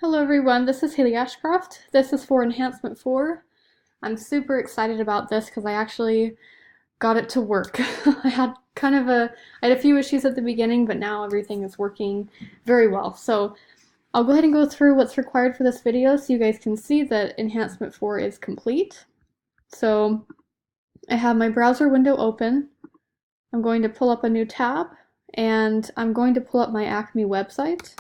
Hello everyone, this is Haley Ashcroft. This is for Enhancement 4. I'm super excited about this because I actually got it to work. I had a few issues at the beginning, but now everything is working very well. So I'll go ahead and go through what's required for this video so you guys can see that Enhancement 4 is complete. So I have my browser window open. I'm going to pull up a new tab and I'm going to pull up my Acme website.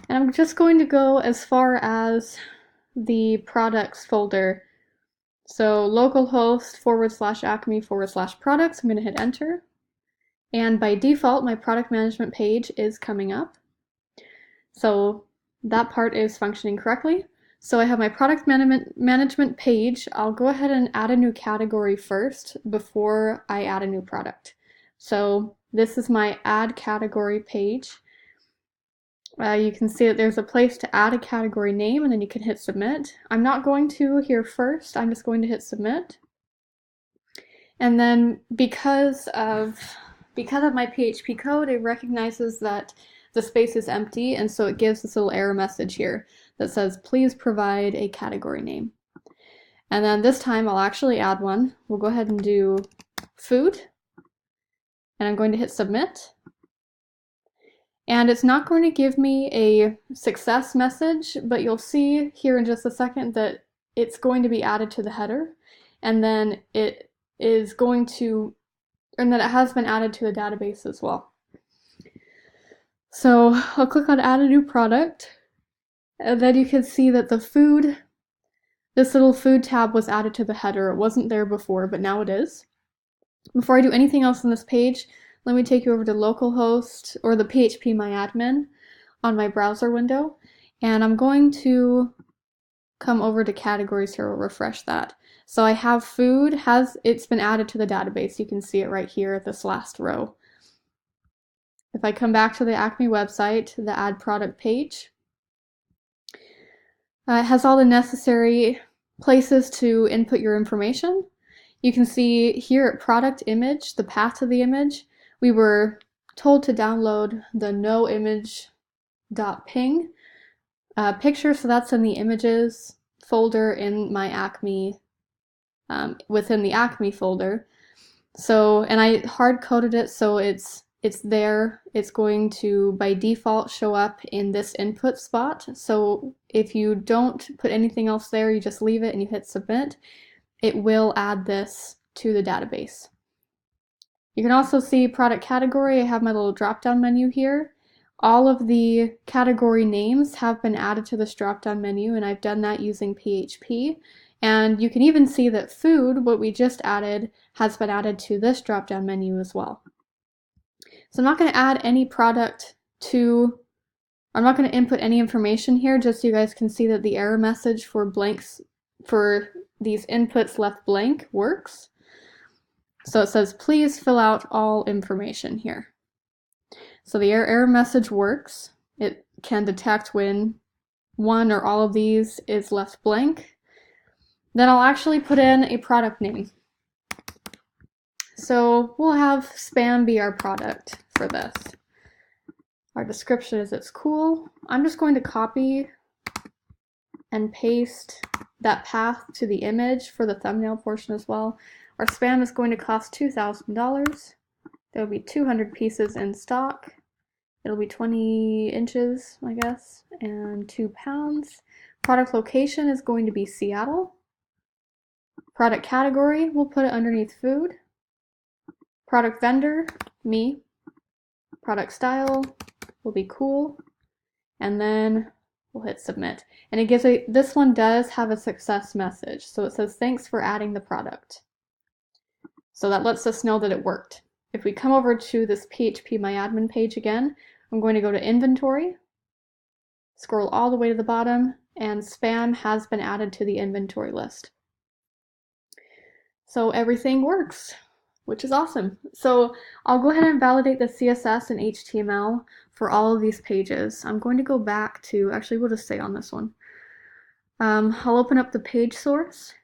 And I'm just going to go as far as the products folder. So localhost /acme/products, I'm going to hit enter. And by default, my product management page is coming up. So that part is functioning correctly. So I have my product management page. I'll go ahead and add a new category first before I add a new product. So this is my add category page. You can see that there's a place to add a category name and then you can hit submit. I'm not going to here first, I'm just going to hit submit. And then because of my PHP code, it recognizes that the space is empty, and so it gives this little error message here that says, please provide a category name. And then this time I'll actually add one. We'll go ahead and do food, and I'm going to hit submit. And it's not going to give me a success message, but you'll see here in just a second that it's going to be added to the header, and then it is going to, and that it has been added to the database as well. So I'll click on add a new product, and then you can see that the food, this little food tab was added to the header. It wasn't there before, but now it is. Before I do anything else on this page, let me take you over to localhost or the phpMyAdmin on my browser window, and I'm going to come over to categories here. We'll refresh that. So I have food, it's been added to the database. You can see it right here at this last row. If I come back to the Acme website, the add product page, it has all the necessary places to input your information. You can see here at product image, the path to the image. We were told to download the noimage.ping picture, so that's in the images folder in my Acme, within the Acme folder. So, and I hard coded it so it's there. It's going to by default show up in this input spot. So if you don't put anything else there, you just leave it and you hit submit, it will add this to the database. You can also see product category. I have my little drop-down menu here. All of the category names have been added to this drop-down menu, and I've done that using PHP. And you can even see that food, what we just added, has been added to this drop-down menu as well. So I'm not going to add any product to, I'm not going to input any information here, just so you guys can see that the error message for blanks, for these inputs left blank, works. So it says, please fill out all information here. So the error message works. It can detect when one or all of these is left blank. Then I'll actually put in a product name. So we'll have spam be our product for this. Our description is it's cool. I'm just going to copy and paste that path to the image for the thumbnail portion as well. Our spam is going to cost $2,000. There will be 200 pieces in stock. It'll be 20 inches, I guess, and 2 pounds. Product location is going to be Seattle. Product category, we'll put it underneath food. Product vendor, me. Product style will be cool. And then we'll hit submit. And it gives this one does have a success message. So it says, thanks for adding the product. So that lets us know that it worked. If we come over to this phpMyAdmin page again, I'm going to go to inventory, scroll all the way to the bottom, and spam has been added to the inventory list. So everything works, which is awesome. So I'll go ahead and validate the CSS and HTML for all of these pages. I'm going to go back to, actually we'll just stay on this one. I'll open up the page source,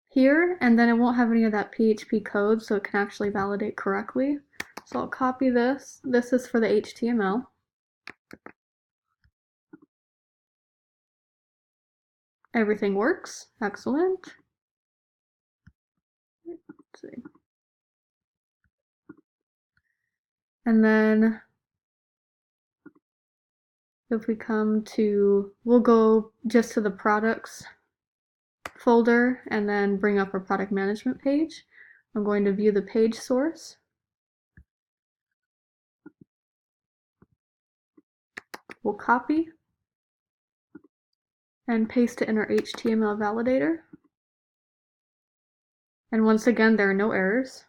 here, and then it won't have any of that PHP code, so it can actually validate correctly. So I'll copy this. This is for the HTML. Everything works. Excellent. Let's see. And then if we come to, we'll go just to the products folder and then bring up our product management page. I'm going to view the page source. We'll copy and paste it in our HTML validator. And once again, there are no errors.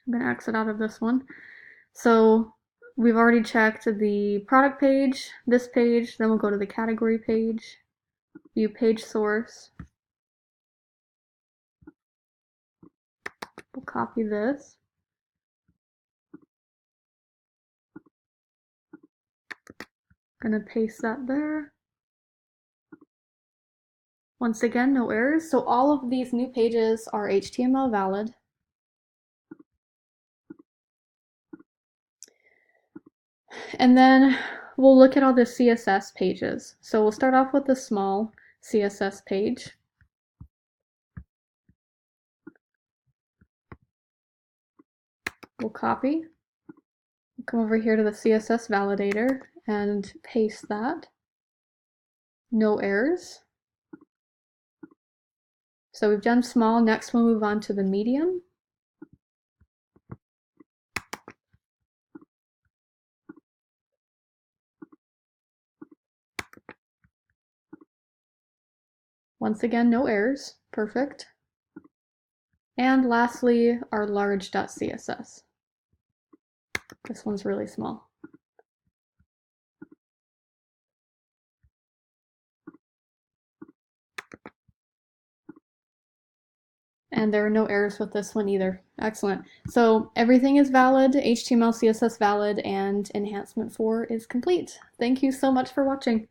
I'm going to exit out of this one. So we've already checked the product page, this page, then we'll go to the category page, view page source. We'll copy this. Gonna paste that there. Once again, no errors. So all of these new pages are HTML valid. And then we'll look at all the CSS pages. So we'll start off with the small CSS page. We'll copy, come over here to the CSS validator and paste that. No errors. So we've done small. Next we'll move on to the medium. Once again, no errors. Perfect. And lastly, our large.css. This one's really small. And there are no errors with this one either. Excellent. So everything is valid, HTML, CSS valid, and Enhancement 4 is complete. Thank you so much for watching.